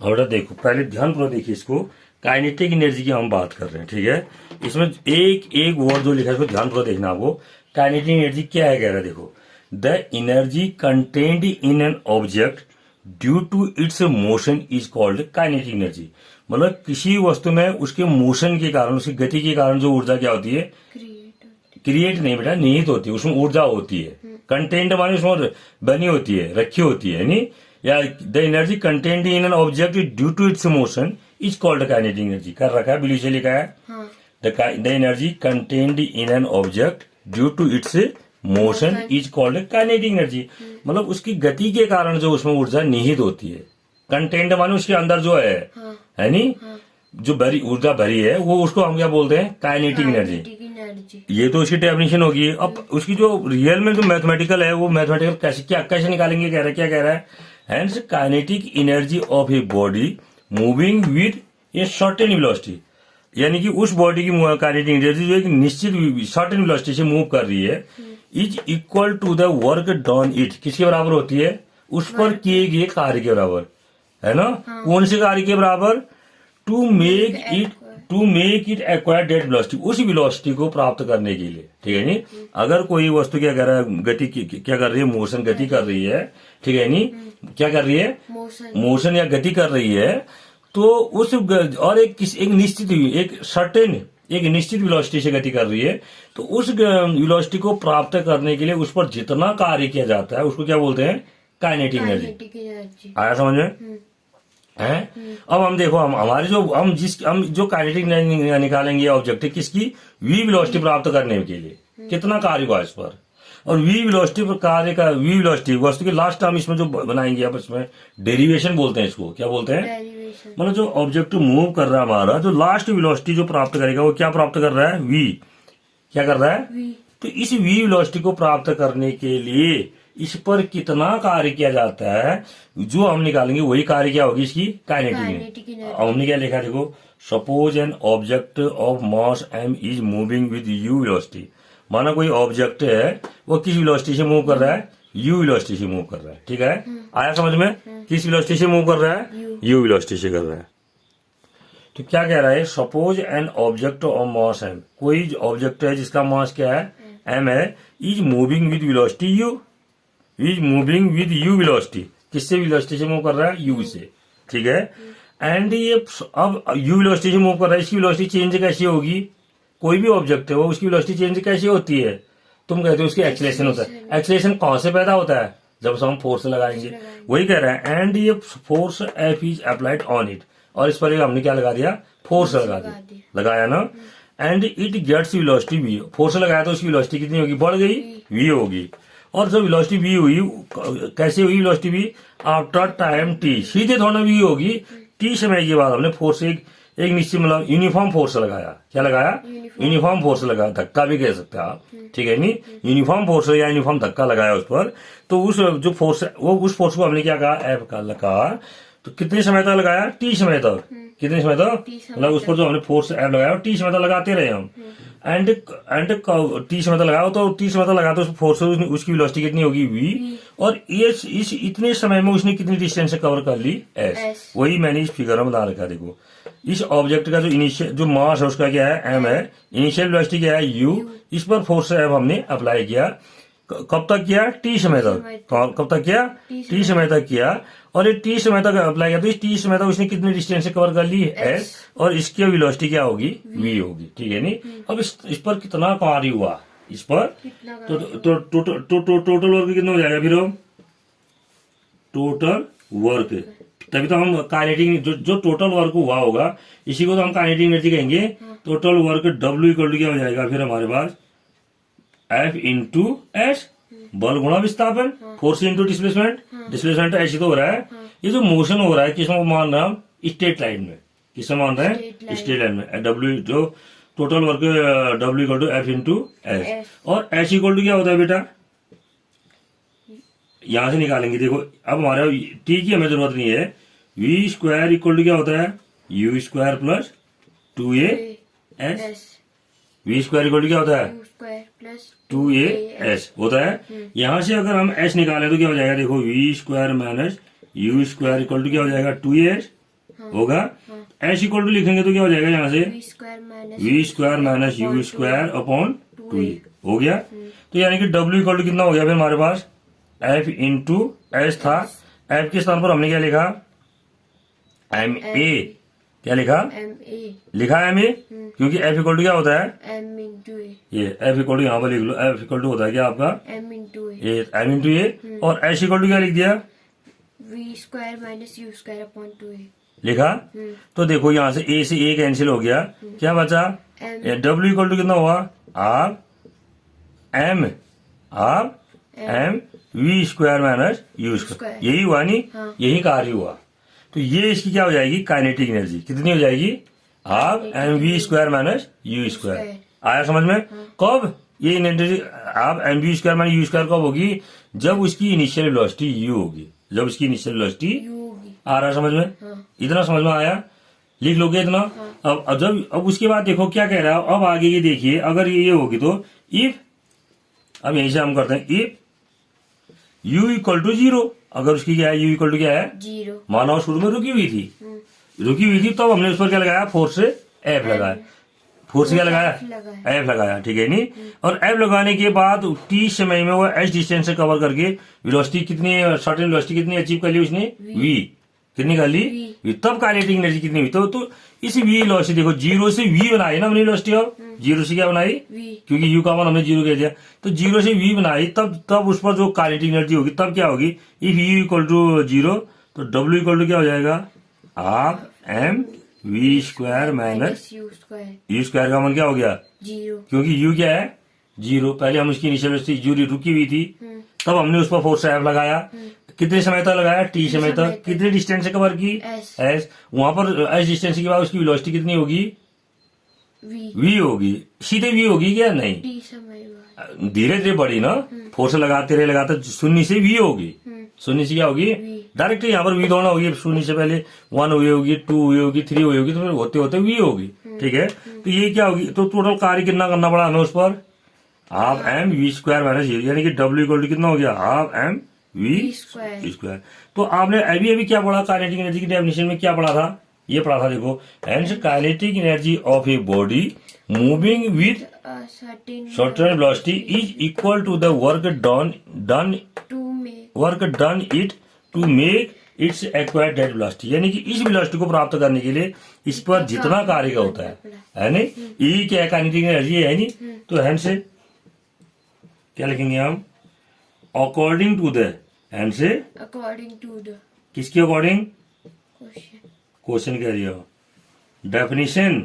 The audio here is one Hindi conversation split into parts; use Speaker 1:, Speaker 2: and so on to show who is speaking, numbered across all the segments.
Speaker 1: और बेटा देखो, पहले ध्यानपूर्वक देखिए इसको। काइनेटिक एनर्जी की हम बात कर रहे हैं, ठीक है। इसमें एक एक वर्ड जो लिखा है उसको ध्यानपूर्वक देखना आपको। काइनेटिक एनर्जी क्या है, कह रहा है देखो, the energy contained in an object due to its motion is called kinetic energy. मतलब किसी वस्तु में उसके मोशन के कारण, उसकी गति के कारण जो ऊर्जा क्या होती है, क्रिएट नहीं बेटा, निहित होती है, उसमें ऊर्जा होती है। कंटेंट माने उसमें बनी होती है, रखी होती है, नहीं। या the energy content in an object due to its motion is called kinetic energy. कर रखा है, ब्लू से लिखा है। The energy content in an object due to its motion is called kinetic energy. मतलब उसकी गति के कारण जो उसमें ऊर्जा निहित होती है। कंटेंट माने उसके अंदर जो है नहीं, जो भरी ऊर्जा भरी है, वो उसको हम क्या बोलते हैं, काइनेटिक एनर्जी। ये तो उसकी डेफिनेशन होगी। अब उसकी जो रियल में जो मैथमेटिकल है, वो मैथमेटिकल कैसे निकालेंगे, कह रहा है, क्या कह रहा है, hence kinetic energy of a body moving with a certain velocity. यानी कि उस बॉडी की काइनेटिक एनर्जी जो एक निश्चित सर्टेन वेलोसिटी से मूव कर रही है, is equal to the work done it. किसके बराबर होती है, उस पर किए गए कार्य के बराबर, है ना। कौन से कार्य के बराबर, to make it acquire that velocity, उस वेलोसिटी को प्राप्त करने के लिए, ठीक है नहीं। अगर कोई वस्तु क्या कर रहा है, गति क्या कर रही है, मोशन, गति कर रही है, ठीक है नहीं, क्या कर रही है, मोशन या गति कर रही है, तो उस और एक निश्चित वेलोसिटी से गति कर रही है, तो उस वेलोसिटी को प्राप्त करने के लिए उस पर जितना कार्य किया जाता है उसको क्या बोलते हैं, काइनेटिक एनर्जी। आया समझ में है। अब हम देखो, हमारे हम जो काइनेटिक एनर्जी निकालेंगे ऑब्जेक्ट किसकी, वी वेलोसिटी प्राप्त करने के लिए कितना कार्य हुआ इस पर, और वी वेलोसिटी पर कार्य का वी वेलोसिटी वस्तु की लास्ट टर्म इसमें जो बनाएंगे आप, इसमें डेरिवेशन बोलते हैं, इसको क्या बोलते हैं, मतलब जो ऑब्जेक्ट मूव कर रहा है हमारा, जो लास्ट वेलोसिटी जो प्राप्त करेगा वो क्या प्राप्त कर रहा है, वी, क्या कर रहा है। तो इस वी वेलोसिटी को प्राप्त करने के लिए इस पर कितना कार्य किया जाता है, जो हम निकालेंगे वही कार्य क्या होगी, इसकी काइनेटिक एनर्जी। हमने क्या लिखा देखो, suppose an object of mass m is moving with u velocity. माना कोई ऑब्जेक्ट है, वो किस वेलोसिटी से मूव कर रहा है, u वेलोसिटी से मूव कर रहा है, ठीक है। आया समझ में, किस वेलोसिटी से मूव कर रहा है, u वेलोसिटी से कर रहा है। तो क्या कह रहा है, suppose an object of mass m, कोई ऑब्जेक्ट है जिसका मास क्या है, m है, is moving with velocity u, is moving with u velocity. किससे वेलोसिटी से मूव कर रहा है, u से, ठीक है। एंड ये अब u वेलोसिटी से मूव कर रहा है, इसकी वेलोसिटी चेंज कैसी होगी, कोई भी ऑब्जेक्ट है वो, उसकी वेलोसिटी चेंज कैसी होती है, तुम कहते हो उसकी एक्सीलरेशन होता है। एक्सीलरेशन कौन से पैदा होता है, जब हम फोर्स लगाएंगे, वही कह रहा है। एंड ये force F is applied on it, और इस पर हमने क्या लगा दिया, फोर्स लगाया ना। And it gets velocity v, force लगाया तो उसकी वेलोसिटी कितनी होगी, बढ़ गई, v होगी। और जब वेलोसिटी v हुई, कैसे हुई velocity v, after time t, सीधे थोड़ा v होगी, t समय के बाद हमने फोर्स एक निश्चित मतलब यूनिफॉर्म फोर्स लगाया। क्या लगाया, यूनिफॉर्म फोर्स लगाया, धक्का भी कह सकते हैं आप, ठीक है नहीं, यूनिफॉर्म फोर्स या यूनिफॉर्म धक्का लगाया उस पर। तो उस जो फोर्स, वो उस फोर्स को हमने क्या कहा, F का लगा। तो कितने समय तक लगाया, t समय तक, कितने समय तक, मतलब उस पर जो हमने फोर्स F लगाया t समय तक लगाते रहे हम। एंड टी समय तक लगाओ, तो टी समय तक लगा तो फोर्स उसकी वेलोसिटी कितनी होगी, v, और इस इतने समय में उसने कितनी डिस्टेंस कवर कर ली, s। वही मैंने इस फिगर में बना रखा है। देखो, इस ऑब्जेक्ट का जो इनिशियल जो मास है उसका क्या है, m है, इनिशियल वेलोसिटी क्या है, u, इस पर फोर्स F हमने अप्लाई किया। कब तक किया, t समय तक, कब तक किया, t समय तक किया। और ये t समय तक अप्लाई किया, तो इस t समय तक उसने कितनी डिस्टेंस कवर कर ली, s, और इसकी वेलोसिटी क्या होगी, v होगी, ठीक है नहीं। अब इस पर कितना कार्य हुआ, इस पर तो टोटल वर्क कितना हो जाएगा, फिर टोटल वर्क, तभी तो हम काइनेटिक जो टोटल वर्क हुआ होगा इसी को तो हम काइनेटिक एनर्जी कहेंगे। Total work W equal to क्या हो जाएगा, फिर हमारे पास F इंटू एस, बल गुणा विस्थापन, फोर्स इंटू डिस्प्लेसमेंट, डिस्प्लेसमेंट ऐसे तो हो रहा है। ये जो मोशन हो रहा है किसमें मान रहा हम, स्ट्रेट लाइन में, किसमें मान रहे हैं, स्ट्रेट लाइन में। W जो total work W equal to F into S, और एस इक्वल टू क्या होता है बेटा, यहां से निकालेंगे। देखो अब हमारे t की हमें जरूरत नहीं है, v स्क्वायर इक्वल टू क्या होता है, u square plus 2as, v square equal to क्या होता है, 2as होता है। यहां से अगर हम s निकालें तो क्या हो जाएगा, देखो v square minus u square equal to क्या हो जाएगा, 2as, होगा। एच इक्वल टू लिखेंगे तो क्या हो जाएगा यहाँ से
Speaker 2: V
Speaker 1: square minus U square upon 2a हो गया। तो यानी कि डब्ल्यू इक्वल टू कितना हो गया फिर हमारे पास एफ इंटू एच था। एफ के स्थान पर हमने क्या लिखा एम ए, क्या लिखा लिखा एम ए, क्योंकि एफ इक्वल टू क्या होता है
Speaker 2: एम इंटू ए,
Speaker 1: ये एफ इक्वल टू यहाँ पर लिख लो, एफ इक्वल टू होता है क्या आपका
Speaker 2: एम इंटू ए,
Speaker 1: ये एम इंटू ए, और एच इक्वल टू क्या लिख दिया
Speaker 2: V square minus U square upon 2a
Speaker 1: लिखा। तो देखो यहाँ से ए से ए कैंसिल हो गया, क्या बचा डब्ल्यू इक्वल टू कितना हुआ आप M V square minus U square, यही हुआ नहीं यही कार्य हुआ। तो ये इसकी क्या हो जाएगी काइनेटिक एनर्जी कितनी हो जाएगी half M V square minus U square. आया समझ में? कब ये एनर्जी आप M V square minus U square कब होगी जब उसकी इनिशियल वेलोसिटी यू होगी, जब उसकी इनिशियल वेलोसिटी आ रहा है समझ में? इतना समझ में आया, लिख लोगे इतना। अब उसके बाद देखो क्या कह रहा है, अब आगे ये देखिए अगर ये होगी तो इफ, अब यहीं से हम करते हैं इफ u इक्वल टू 0, अगर उसकी क्या है u इक्वल टू क्या है
Speaker 2: 0,
Speaker 1: माना शुरू में रुकी हुई थी तब हमने उस पर क्या लगाया फोर्स से एफ लगाया, फोर्स से क्या लगाया एफ लगाया, ठीक है नहीं। और एफ लगाने के बाद t समय में वो h डिस्टेंस से कवर करके वेलोसिटी कितनी सर्टेन वेलोसिटी कितनी अचीव कर ली उसने v कितनी कर ली v, तब काइनेटिक एनर्जी कितनी हुई तो इस v वेलोसिटी देखो 0 से v बनाई ना हमने वेलोसिटी, अब 0 से क्या बनाई क्योंकि u का मान हमने 0 कह दिया तो 0 से v बनाई, तब उस पर जो काइनेटिक एनर्जी होगी तब क्या होगी इफ u इक्वल टू 0 तो w इक्वल टू क्या हो जाएगा half M V square minus
Speaker 2: U
Speaker 1: square का मान क्या हो गया
Speaker 2: 0,
Speaker 1: क्योंकि u क्या है 0, पहले हम उसकी इनिशियल वेलोसिटी रुकी हुई थी तब हमने उस पर फोर्स एफ लगाया, कितने समय तक लगाया t समय तक, कितने डिस्टेंस से कवर की s, वहां पर s डिस्टेंस के बाद उसकी वेलोसिटी कितनी होगी v होगी, सीधे v होगी क्या नहीं
Speaker 2: t समय
Speaker 1: धीरे धीरे बढ़ी ना, फोर्स लगाते रहे लगाते शून्य से v होगी, शून्य से क्या होगी डायरेक्ट यहाँ पर v दौड़ना होगी, शून्य से पहले 1 हुई होगी 2 हुई होगी 3 हुई होगी तो फिर होते होते v होगी, ठीक है। तो ये क्या होगी तो टोटल कार्य कितना करना पड़ा हमें उस पर half M V square minus 0, यानी कि डब्ल्यू इक्वल टू कितना हो गया हाफ एम वी स्क्वायर। तो आपने अभी क्या पढ़ा काइनेटिक एनर्जी की डेफिनेशन में क्या पढ़ा था, ये पढ़ा था देखो hence kinetic energy of a body moving with certain velocity is equal to the work done it to make its acquired that velocity, यानी कि इस वेलोसिटी को प्राप्त करने के लिए इस पर जितना कार्य होता है नहीं, ई क्या काइनेटिक एनर्जी है नहीं। तो हेंस क्या लिखेंगे हम अकॉर्डिंग टू द, हैंड से
Speaker 2: अकॉर्डिंग टू द,
Speaker 1: किसके अकॉर्डिंग क्वेश्चन कह रही हो डेफिनेशन,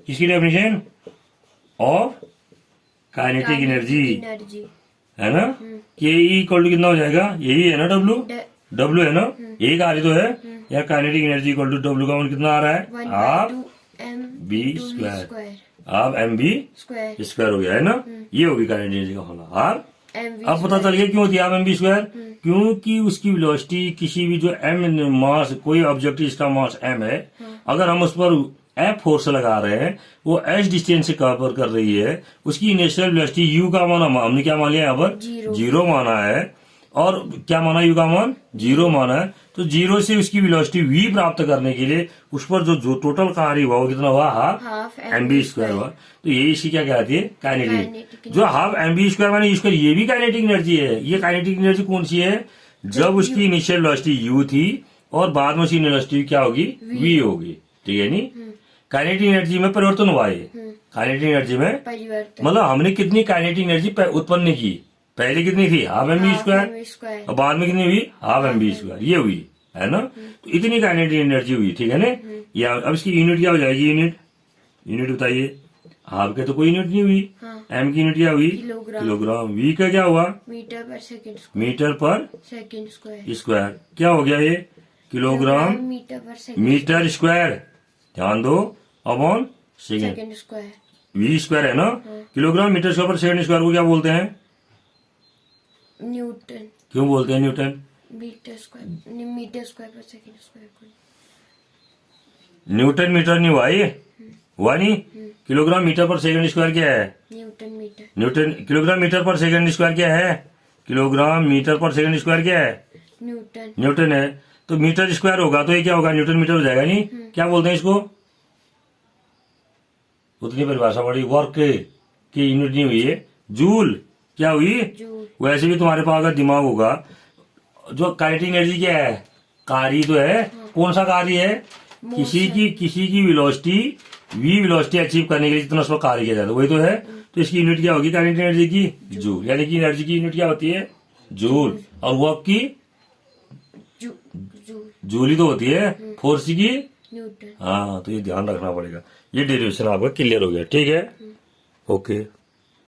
Speaker 1: किसकी डेफिनेशन ऑफ काइनेटिक एनर्जी है ना, कि इक्वल टू कितना हो जाएगा यही है ना डब्ल्यू है ना, यही कार्य तो है यार kinetic energy equal to W का मान कितना आ रहा है half V square, half M V square हो गया है ना, ये होगी काइनेटिक एनर्जी का होना हाफ। अब पता चल गया क्यों होती है हाफ एम बी स्क्वायर, क्योंकि उसकी वेलोसिटी किसी भी जो एम मास कोई ऑब्जेक्ट इसका मास एम है, अगर हम उस पर एफ फोर्स लगा रहे हैं वो एच डिस्टेंस से कवर कर रही है, उसकी इनिशियल वेलोसिटी यू का मान हमने क्या मान लिया यहाँ पर 0 माना है, और क्या माना यू का मान 0 माना है, तो 0 से उसकी वेलोसिटी v प्राप्त करने के लिए उस पर जो टोटल कार्य हुआ वो कितना हुआ हाफ एम बी स्क्वायर हुआ। तो ये इसकी क्या कहती है काइनेटिक, जो हाफ एम बी स्क्वायर माने स्क्वायर ये भी काइनेटिक एनर्जी है। ये काइनेटिक एनर्जी कौन सी है जब उसकी इनिशियल वेलोसिटी u थी और बाद में उसकी वेलोसिटी क्या होगी v होगी, ठीक है नहीं। काइनेटिक एनर्जी में परिवर्तन हुआ है, काइनेटिक एनर्जी में मतलब हमने कितनी काइनेटिक एनर्जी उत्पन्न की, पहले कितनी थी हाफ एम बी स्क्वायर और बाद में कितनी हुई हाफ एम बी स्क्वायर, ये हुई है ना। तो इतनी काइनेटिक एनर्जी हुई, ठीक है ना। या अब इसकी यूनिट क्या हो जाएगी, यूनिट बताइए, हाफ के तो कोई यूनिट नहीं हुई, एम की यूनिट क्या हुई किलोग्राम, वी का क्या हुआ मीटर पर सेकेंड स्क्वायर, क्या हो गया ये किलोग्राम मीटर स्क्वायर, ध्यान दो upon second square, V square है ना, किलोग्राम मीटर स्क्वायर पर सेकेंड स्क्वायर को क्या बोलते हैं
Speaker 2: न्यूटन,
Speaker 1: क्यों बोलते हैं न्यूटन,
Speaker 2: मीटर स्क्वायर पर सेकेंड स्क्वायर को
Speaker 1: न्यूटन मीटर नहीं हुआ ये, हुआ नहीं। किलोग्राम मीटर पर सेकंड स्क्वायर क्या है न्यूटन, किलोग्राम मीटर पर सेकंड स्क्वायर क्या है, किलोग्राम मीटर पर सेकंड स्क्वायर क्या है न्यूटन है। तो मीटर स्क्वायर होगा तो ये क्या होगा, न्यूटन मीटर हो जाएगा। नहीं क्या बोलते हैं इसको, उतनी परिभाषा पड़ी, वर्क की यूनिट नहीं हुई है, जूल क्या हुई।
Speaker 2: जूल।
Speaker 1: वैसे भी तुम्हारे पास अगर दिमाग होगा, जो काइनेटिक एनर्जी क्या है, कार्य तो है। कौन सा कार्य है, किसी की वेलोसिटी v वेलोसिटी अचीव करने के लिए जितना उस पर कार्य किया जाता है वही तो है। तो इसकी यूनिट क्या होगी काइनेटिक एनर्जी की, जूल। यानी कि एनर्जी की यूनिट क्या होती है, जूल। और वर्क की जूल ही तो होती है। फोर्स की
Speaker 2: न्यूटन।
Speaker 1: हाँ, तो ये ध्यान रखना पड़ेगा। ये डेरिवेशन आपका क्लियर हो गया, ठीक है, ओके।